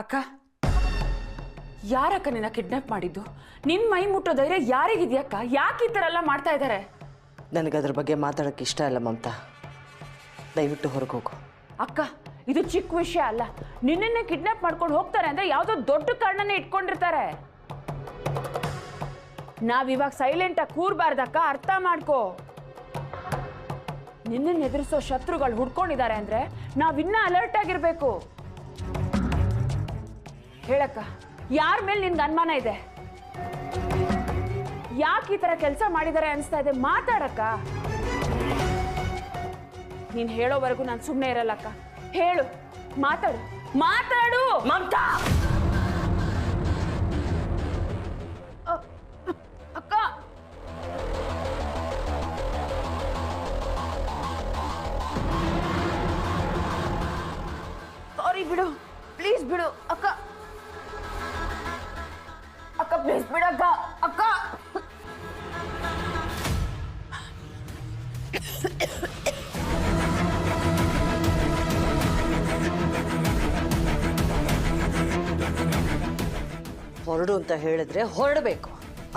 ಅಕ್ಕ, ಯಾರಕ್ಕ ನಿನ್ನ ಕಿಡ್ನಾಪ್ ಮಾಡಿದ್ದು? ನಿನ್ ಮೈ ಮುಟ್ಟೋ ಧೈರ್ಯ ಯಾರಿಗಿದ್ಯಕ್ಕ? ಯಾಕೆ ಈ ಥರ ಎಲ್ಲ ಮಾಡ್ತಾ ಇದ್ದಾರೆ? ನನಗದ್ರ ಬಗ್ಗೆ ಮಾತಾಡೋಕ್ಕೆ ಇಷ್ಟ ಇಲ್ಲ ಮಮತಾ. ದಯವಿಟ್ಟು ಹೊರಗೆ ಹೋಗು. ಅಕ್ಕ, ಇದು ಚಿಕ್ಕ ವಿಷಯ ಅಲ್ಲ. ನಿನ್ನನ್ನೇ ಕಿಡ್ನಾಪ್ ಮಾಡ್ಕೊಂಡು ಹೋಗ್ತಾರೆ ಅಂದ್ರೆ ಯಾವುದೋ ದೊಡ್ಡ ಕಾರಣನೇ ಇಟ್ಕೊಂಡಿರ್ತಾರೆ. ನಾವಿವಾಗ ಸೈಲೆಂಟಾಗಿ ಕೂರ್ಬಾರ್ದಕ್ಕ, ಅರ್ಥ ಮಾಡ್ಕೋ. ನಿನ್ನನ್ನು ಎದುರಿಸೋ ಶತ್ರುಗಳು ಹುಡ್ಕೊಂಡಿದ್ದಾರೆ ಅಂದ್ರೆ ನಾವಿನ್ನ ಅಲರ್ಟ್ ಆಗಿರ್ಬೇಕು. ಹೇಳಕ್ಕ, ಯಾರ ಮೇಲೆ ನಿನ್ಗೆ ಅನುಮಾನ ಇದೆ? ಯಾಕೆ ಈ ತರ ಕೆಲಸ ಮಾಡಿದ್ದಾರೆ ಅನಿಸ್ತಾ ಇದೆ? ಮಾತಾಡಕ್ಕ. ನೀನ್ ಹೇಳೋವರೆಗೂ ನಾನು ಸುಮ್ಮನೆ ಇರಲ್ಲಕ್ಕ. ಹೇಳು, ಮಾತಾಡು, ಮಾತಾಡು. ಮಮತಾ, ಅಕ್ಕ, ಸಾರಿ ಬಿಡು, ಪ್ಲೀಸ್ ಬಿಡು ಅಕ್ಕ. ಅಕ್ಕ ಪ್ಲೀಸ್ ಬಿಡಕ್ಕ. ಅಕ್ಕ, ಹೊರಡು ಅಂತ ಹೇಳಿದ್ರೆ ಹೊರಡಬೇಕು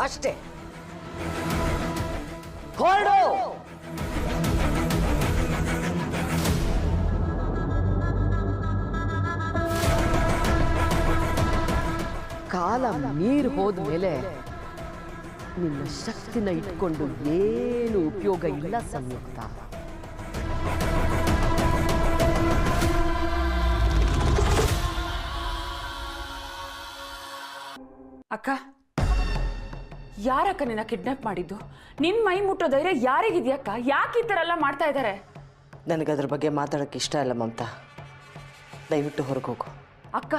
ಅಷ್ಟೇ. ಹೊರಡು. ಕಾಲ ಮೀರಿ ಹೋದ್ಮೇಲೆ ನಿನ್ನ ಶಕ್ತಿನ ಇಟ್ಕೊಂಡು ಏನು ಉಪಯೋಗ ಇಲ್ಲ ಸಂಯುಕ್ತ. ಅಕ್ಕ, ಯಾರಕ್ಕ ನಿನ್ನ ಕಿಡ್ನಾಪ್ ಮಾಡಿದ್ದು? ನಿನ್ ಮೈ ಮುಟ್ಟೋ ಧೈರ್ಯ ಯಾರಿಗಿದ್ಯಕ್ಕ? ಯಾಕೆ ಈ ಥರ ಎಲ್ಲ ಮಾಡ್ತಾ ಇದ್ದಾರೆ? ನನಗದ್ರ ಬಗ್ಗೆ ಮಾತಾಡೋಕ್ಕೆ ಇಷ್ಟ ಇಲ್ಲ ಮಮತಾ. ದಯವಿಟ್ಟು ಹೊರಗೆ ಹೋಗು. ಅಕ್ಕ,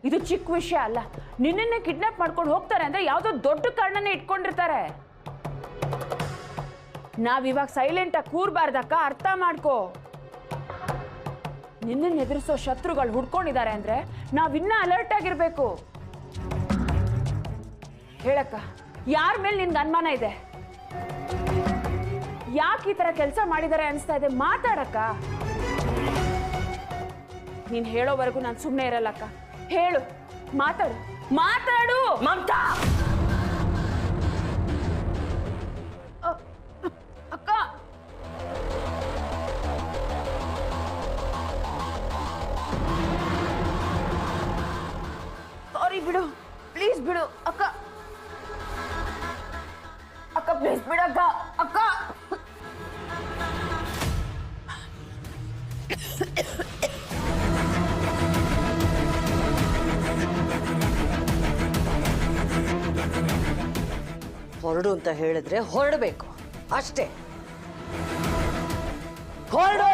ಇದು ಚಿಕ್ಕ ವಿಷಯ ಅಲ್ಲ. ನಿನ್ನನ್ನೇ ಕಿಡ್ನಾಪ್ ಮಾಡ್ಕೊಂಡು ಹೋಗ್ತಾರೆ ಅಂದ್ರೆ ಯಾವುದೋ ದೊಡ್ಡ ಕಾರಣನೇ ಇಟ್ಕೊಂಡಿರ್ತಾರೆ. ನಾವಿವಾಗ ಸೈಲೆಂಟಾಗಿ ಕೂರ್ಬಾರ್ದಕ್ಕ, ಅರ್ಥ ಮಾಡ್ಕೋ. ನಿನ್ನನ್ನು ಎದುರಿಸೋ ಶತ್ರುಗಳು ಹುಡ್ಕೊಂಡಿದ್ದಾರೆ ಅಂದ್ರೆ ನಾವಿನ್ನ ಅಲರ್ಟ್ ಆಗಿರ್ಬೇಕು. ಹೇಳಕ್ಕ, ಯಾರ ಮೇಲೆ ನಿನ್ಗೆ ಅನುಮಾನ ಇದೆ? ಯಾಕೆ ಈ ತರ ಕೆಲಸ ಮಾಡಿದ್ದಾರೆ ಅನಿಸ್ತಾ ಇದೆ? ಮಾತಾಡಕ್ಕ. ನೀನ್ ಹೇಳೋವರೆಗೂ ನಾನು ಸುಮ್ಮನೆ ಇರಲ್ಲಕ್ಕ. ಹೇಳು, ಮಾತಾಡು, ಮಾತಾಡು. ಮಮತಾ, ಅಕ್ಕ, ಸಾರಿ ಬಿಡು, ಪ್ಲೀಸ್ ಬಿಡು ಅಕ್ಕ. ಅಕ್ಕ ಪ್ಲೀಸ್ ಬಿಡಕ್ಕ. ಅಕ್ಕ, ಹೊರಡು ಅಂತ ಹೇಳಿದ್ರೆ ಹೊರಡಬೇಕು ಅಷ್ಟೇ. ಹೊರಡು.